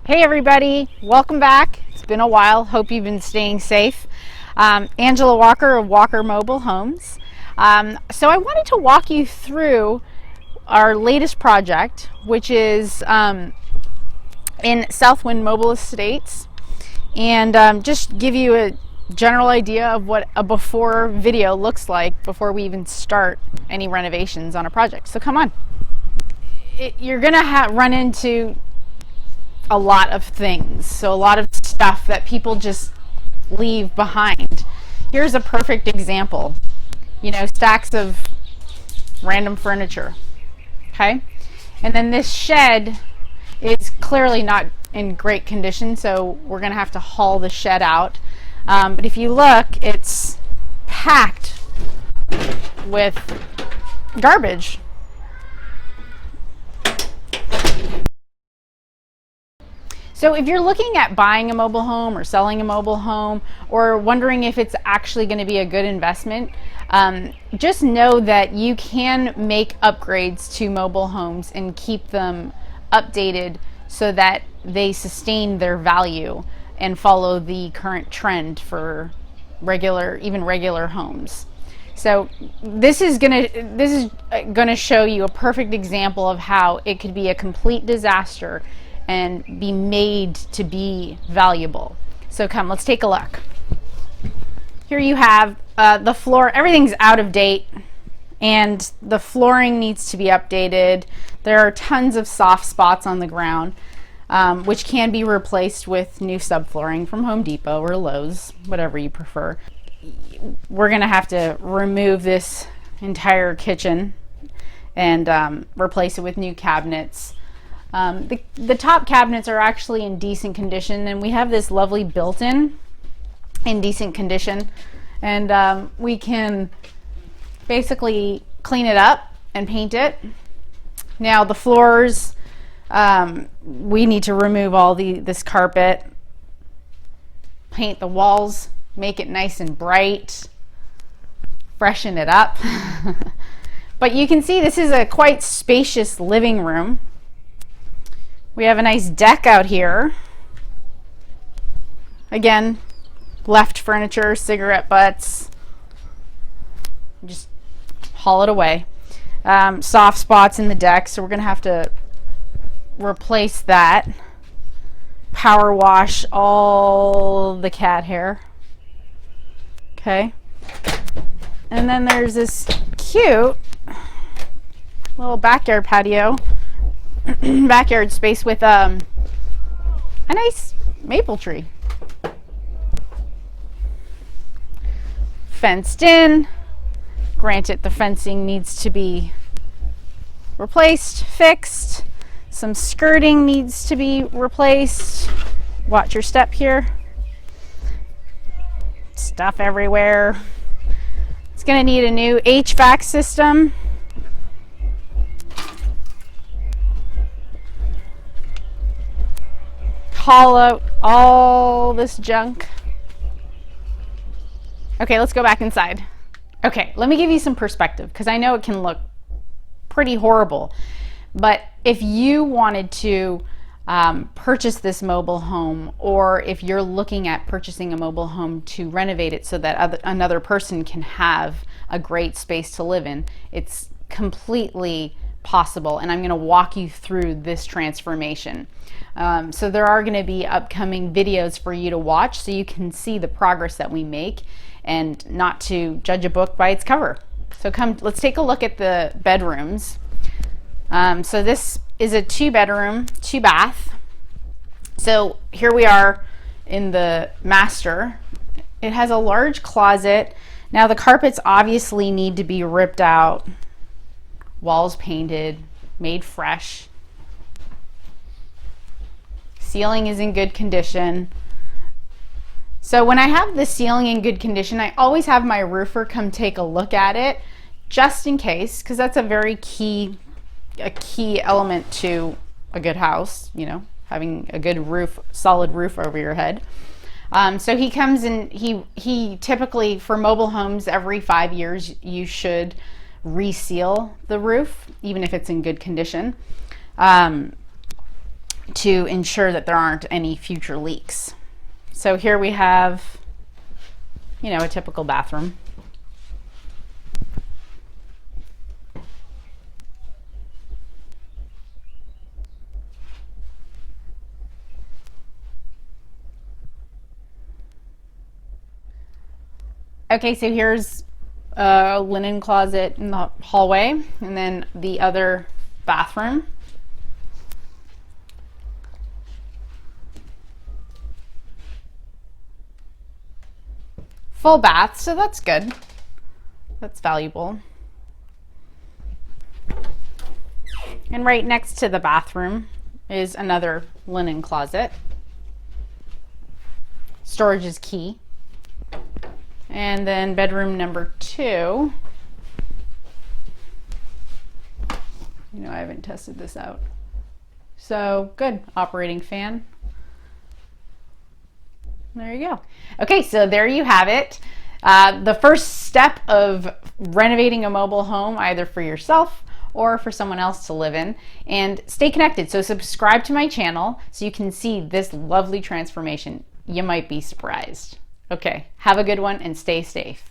Hey everybody, welcome back. It's been a while. Hope you've been staying safe. Angela Walker of Walker Mobile Homes. So I wanted to walk you through our latest project, which is in Southwind Mobile Estates, and just give you a general idea of what a before video looks like before we even start any renovations on a project. So come on. You're gonna run into a lot of things, so a lot of stuff that people just leave behind. Here's a perfect example, stacks of random furniture. Okay, and then this shed is clearly not in great condition, so we're gonna have to haul the shed out, but if you look, it's packed with garbage. So if you're looking at buying a mobile home or selling a mobile home, or wondering if it's actually going to be a good investment, just know that you can make upgrades to mobile homes and keep them updated so that they sustain their value and follow the current trend for regular homes. So this is gonna show you a perfect example of how it could be a complete disaster and be made to be valuable. So come, let's take a look. Here you have the floor. Everything's out of date and the flooring needs to be updated. There are tons of soft spots on the ground, which can be replaced with new subflooring from Home Depot or Lowe's, whatever you prefer. We're gonna have to remove this entire kitchen and replace it with new cabinets. The top cabinets are actually in decent condition, and we have this lovely built-in in decent condition, and we can basically clean it up and paint it. Now the floors, we need to remove all this carpet, paint the walls, make it nice and bright, freshen it up. But you can see this is a quite spacious living room. We have a nice deck out here. Again, left furniture, cigarette butts. Just haul it away. Soft spots in the deck, so we're gonna have to replace that. Power wash all the cat hair. Okay. And then there's this cute little backyard patio. Backyard space with a nice maple tree. Fenced in. Granted, the fencing needs to be replaced, fixed. Some skirting needs to be replaced. Watch your step here. Stuff everywhere. It's going to need a new HVAC system. Haul out all this junk. Okay, let's go back inside. Okay, let me give you some perspective, because I know it can look pretty horrible, but if you wanted to purchase this mobile home, or if you're looking at purchasing a mobile home to renovate it so that another person can have a great space to live in, it's completely possible, and I'm going to walk you through this transformation. So there are going to be upcoming videos for you to watch so you can see the progress that we make and not to judge a book by its cover. So come, let's take a look at the bedrooms. So this is a 2-bedroom, 2-bath. So here we are in the master. It has a large closet. Now the carpets obviously need to be ripped out, walls painted, made fresh. Ceiling is in good condition. So when I have the ceiling in good condition, I always have my roofer come take a look at it, just in case, because that's a very key element to a good house, having a good roof, solid roof over your head. So he comes and he typically, for mobile homes, every 5 years you should reseal the roof, even if it's in good condition. to ensure that there aren't any future leaks. So here we have, a typical bathroom. Okay, so here's a linen closet in the hallway, and then the other bathroom. Full bath, so that's good. That's valuable. And right next to the bathroom is another linen closet. Storage is key. And then bedroom number 2. I haven't tested this out. So good, operating fan. There you go. Okay, so there you have it. The first step of renovating a mobile home, either for yourself or for someone else to live in. And stay connected. So subscribe to my channel so you can see this lovely transformation. You might be surprised. Okay, have a good one and stay safe.